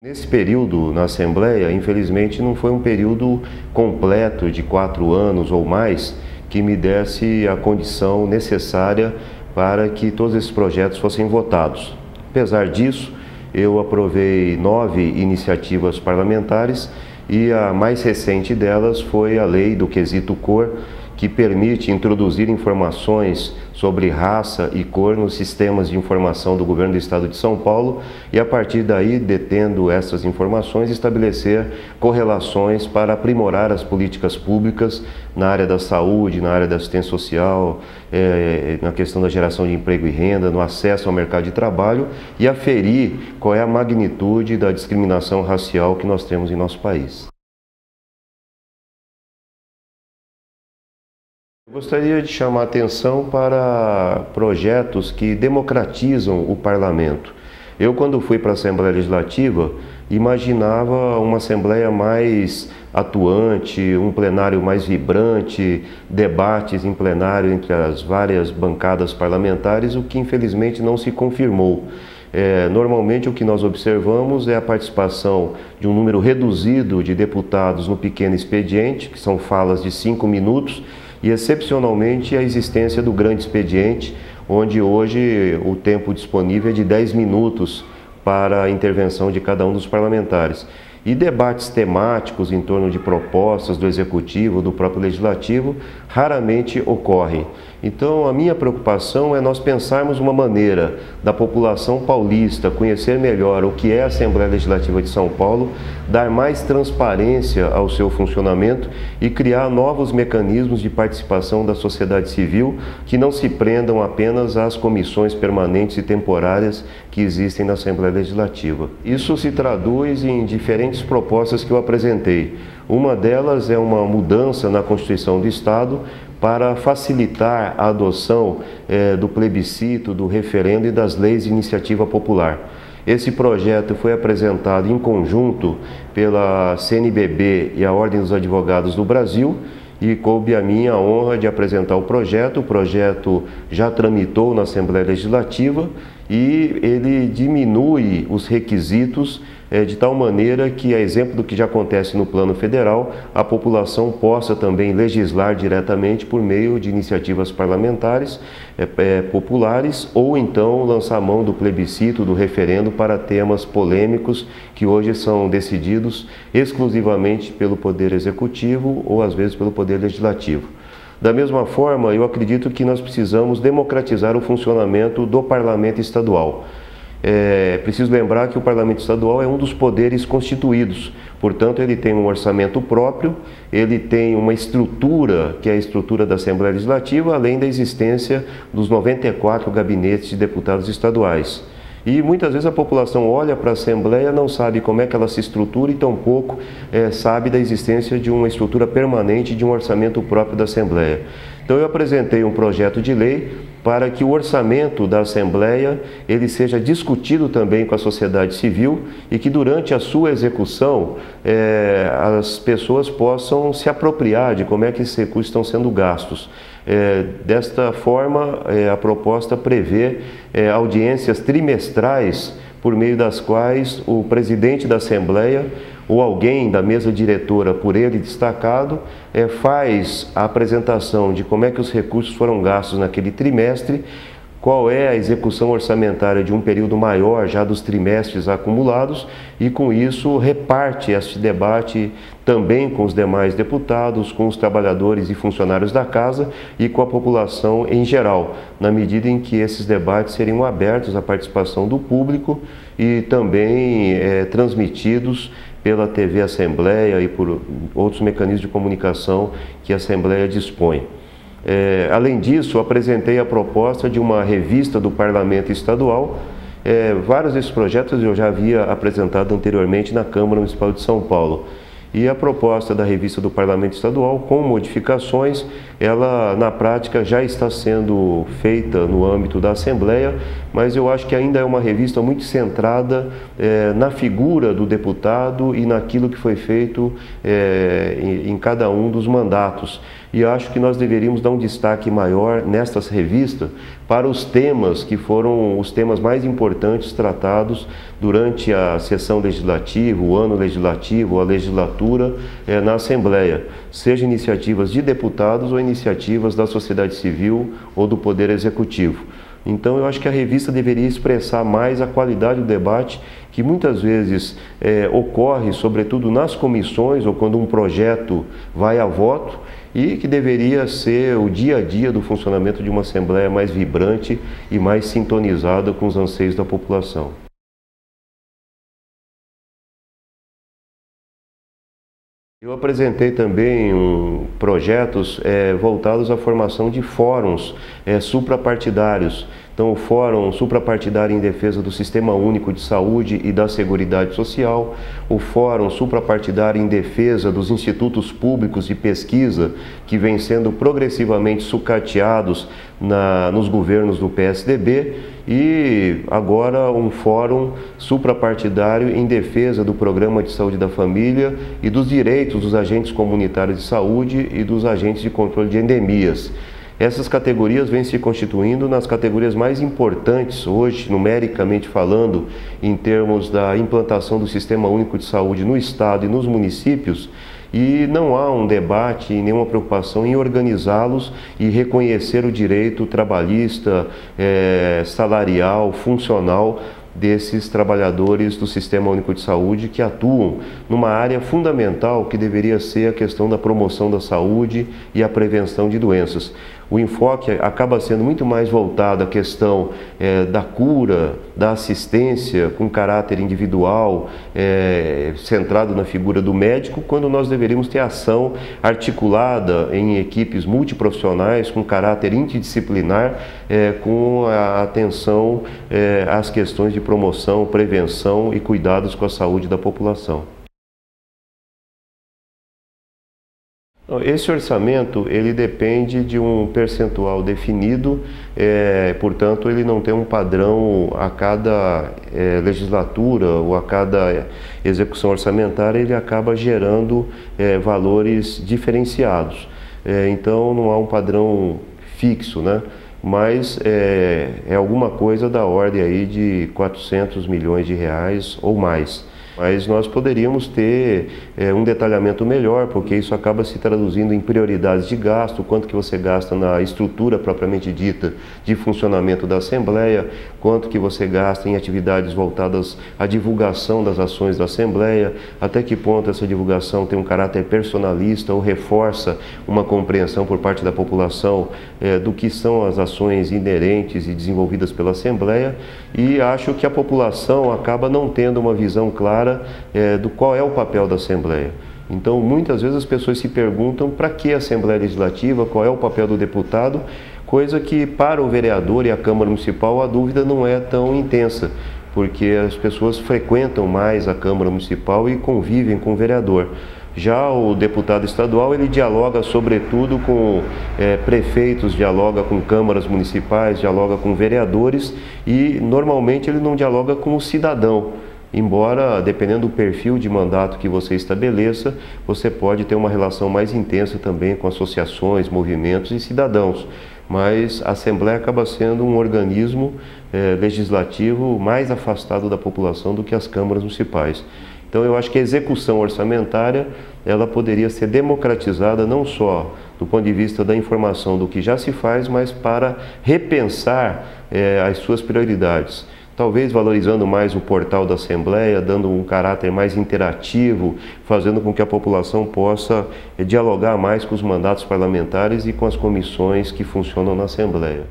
Nesse período na Assembleia, infelizmente, não foi um período completo de 4 anos ou mais que me desse a condição necessária para que todos esses projetos fossem votados. Apesar disso, eu aprovei 9 iniciativas parlamentares e a mais recente delas foi a Lei do Quesito Cor, que permite introduzir informações sobre raça e cor nos sistemas de informação do Governo do Estado de São Paulo e, a partir daí, detendo essas informações, estabelecer correlações para aprimorar as políticas públicas na área da saúde, na área da assistência social, na questão da geração de emprego e renda, no acesso ao mercado de trabalho e aferir qual é a magnitude da discriminação racial que nós temos em nosso país. Gostaria de chamar a atenção para projetos que democratizam o parlamento. Eu, quando fui para a Assembleia Legislativa, imaginava uma Assembleia mais atuante, um plenário mais vibrante, debates em plenário entre as várias bancadas parlamentares, o que infelizmente não se confirmou. Normalmente o que nós observamos é a participação de um número reduzido de deputados no pequeno expediente, que são falas de 5 minutos, e excepcionalmente a existência do grande expediente, onde hoje o tempo disponível é de 10 minutos para a intervenção de cada um dos parlamentares. E debates temáticos em torno de propostas do Executivo, do próprio Legislativo, raramente ocorrem. Então, a minha preocupação é nós pensarmos uma maneira da população paulista conhecer melhor o que é a Assembleia Legislativa de São Paulo, dar mais transparência ao seu funcionamento e criar novos mecanismos de participação da sociedade civil que não se prendam apenas às comissões permanentes e temporárias que existem na Assembleia Legislativa. Isso se traduz em diferentes propostas que eu apresentei. Uma delas é uma mudança na Constituição do Estado para facilitar a adoção do plebiscito, do referendo e das leis de iniciativa popular. Esse projeto foi apresentado em conjunto pela CNBB e a Ordem dos Advogados do Brasil e coube a mim a honra de apresentar o projeto. O projeto já tramitou na Assembleia Legislativa e ele diminui os requisitos de tal maneira que, a exemplo do que já acontece no plano federal, a população possa também legislar diretamente por meio de iniciativas parlamentares populares ou então lançar mão do plebiscito, do referendo para temas polêmicos que hoje são decididos exclusivamente pelo Poder Executivo ou às vezes pelo Poder Legislativo. Da mesma forma, eu acredito que nós precisamos democratizar o funcionamento do Parlamento Estadual. Preciso lembrar que o Parlamento Estadual é um dos poderes constituídos, portanto ele tem um orçamento próprio, ele tem uma estrutura que é a estrutura da Assembleia Legislativa, além da existência dos 94 gabinetes de deputados estaduais. E muitas vezes a população olha para a Assembleia, não sabe como é que ela se estrutura e tampouco sabe da existência de uma estrutura permanente de um orçamento próprio da Assembleia. Então eu apresentei um projeto de lei para que o orçamento da Assembleia ele seja discutido também com a sociedade civil e que durante a sua execução as pessoas possam se apropriar de como é que esses recursos estão sendo gastos. Desta forma, a proposta prevê audiências trimestrais por meio das quais o presidente da Assembleia ou alguém da mesa diretora por ele destacado faz a apresentação de como é que os recursos foram gastos naquele trimestre, qual é a execução orçamentária de um período maior já dos trimestres acumulados e com isso reparte este debate também com os demais deputados, com os trabalhadores e funcionários da casa e com a população em geral, na medida em que esses debates seriam abertos à participação do público e também transmitidos pela TV Assembleia e por outros mecanismos de comunicação que a Assembleia dispõe. Além disso, apresentei a proposta de uma revista do Parlamento Estadual. Vários desses projetos eu já havia apresentado anteriormente na Câmara Municipal de São Paulo. E a proposta da revista do Parlamento Estadual, com modificações, ela na prática já está sendo feita no âmbito da Assembleia, mas eu acho que ainda é uma revista muito centrada na figura do deputado e naquilo que foi feito em cada um dos mandatos. e acho que nós deveríamos dar um destaque maior nestas revistas para os temas que foram os temas mais importantes tratados durante a sessão legislativa, o ano legislativo, a legislatura na Assembleia, seja iniciativas de deputados ou iniciativas da sociedade civil ou do Poder Executivo. Então eu acho que a revista deveria expressar mais a qualidade do debate que muitas vezes ocorre, sobretudo nas comissões ou quando um projeto vai a voto, e que deveria ser o dia a dia do funcionamento de uma Assembleia mais vibrante e mais sintonizada com os anseios da população. Eu apresentei também projetos voltados à formação de fóruns suprapartidários. Então, o Fórum Suprapartidário em Defesa do Sistema Único de Saúde e da Seguridade Social, o Fórum Suprapartidário em Defesa dos Institutos Públicos de Pesquisa, que vem sendo progressivamente sucateados nos governos do PSDB, e agora um Fórum Suprapartidário em Defesa do Programa de Saúde da Família e dos direitos dos agentes comunitários de saúde e dos agentes de controle de endemias. Essas categorias vêm se constituindo nas categorias mais importantes hoje, numericamente falando, em termos da implantação do Sistema Único de Saúde no Estado e nos municípios, e não há um debate e nenhuma preocupação em organizá-los e reconhecer o direito trabalhista, salarial, funcional desses trabalhadores do Sistema Único de Saúde que atuam numa área fundamental que deveria ser a questão da promoção da saúde e a prevenção de doenças. O enfoque acaba sendo muito mais voltado à questão da cura, da assistência com caráter individual, centrado na figura do médico, quando nós deveríamos ter ação articulada em equipes multiprofissionais com caráter interdisciplinar, com a atenção às questões de promoção, prevenção e cuidados com a saúde da população. Esse orçamento ele depende de um percentual definido, portanto ele não tem um padrão a cada legislatura ou a cada execução orçamentária, ele acaba gerando valores diferenciados. Então não há um padrão fixo, né? Mas é alguma coisa da ordem aí de 400 milhões de reais ou mais. Mas nós poderíamos ter um detalhamento melhor, porque isso acaba se traduzindo em prioridades de gasto, quanto que você gasta na estrutura propriamente dita de funcionamento da Assembleia, quanto que você gasta em atividades voltadas à divulgação das ações da Assembleia, até que ponto essa divulgação tem um caráter personalista ou reforça uma compreensão por parte da população do que são as ações inerentes e desenvolvidas pela Assembleia, e acho que a população acaba não tendo uma visão clara do qual é o papel da Assembleia. Então, muitas vezes as pessoas se perguntam para que a Assembleia Legislativa, qual é o papel do deputado, coisa que para o vereador e a Câmara Municipal a dúvida não é tão intensa, porque as pessoas frequentam mais a Câmara Municipal e convivem com o vereador. Já o deputado estadual, ele dialoga sobretudo com prefeitos, dialoga com câmaras municipais, dialoga com vereadores e normalmente ele não dialoga com o cidadão. Embora, dependendo do perfil de mandato que você estabeleça, você pode ter uma relação mais intensa também com associações, movimentos e cidadãos. Mas a Assembleia acaba sendo um organismo legislativo mais afastado da população do que as câmaras municipais. Então eu acho que a execução orçamentária ela poderia ser democratizada não só do ponto de vista da informação do que já se faz, mas para repensar as suas prioridades. Talvez valorizando mais o portal da Assembleia, dando um caráter mais interativo, fazendo com que a população possa dialogar mais com os mandatos parlamentares e com as comissões que funcionam na Assembleia.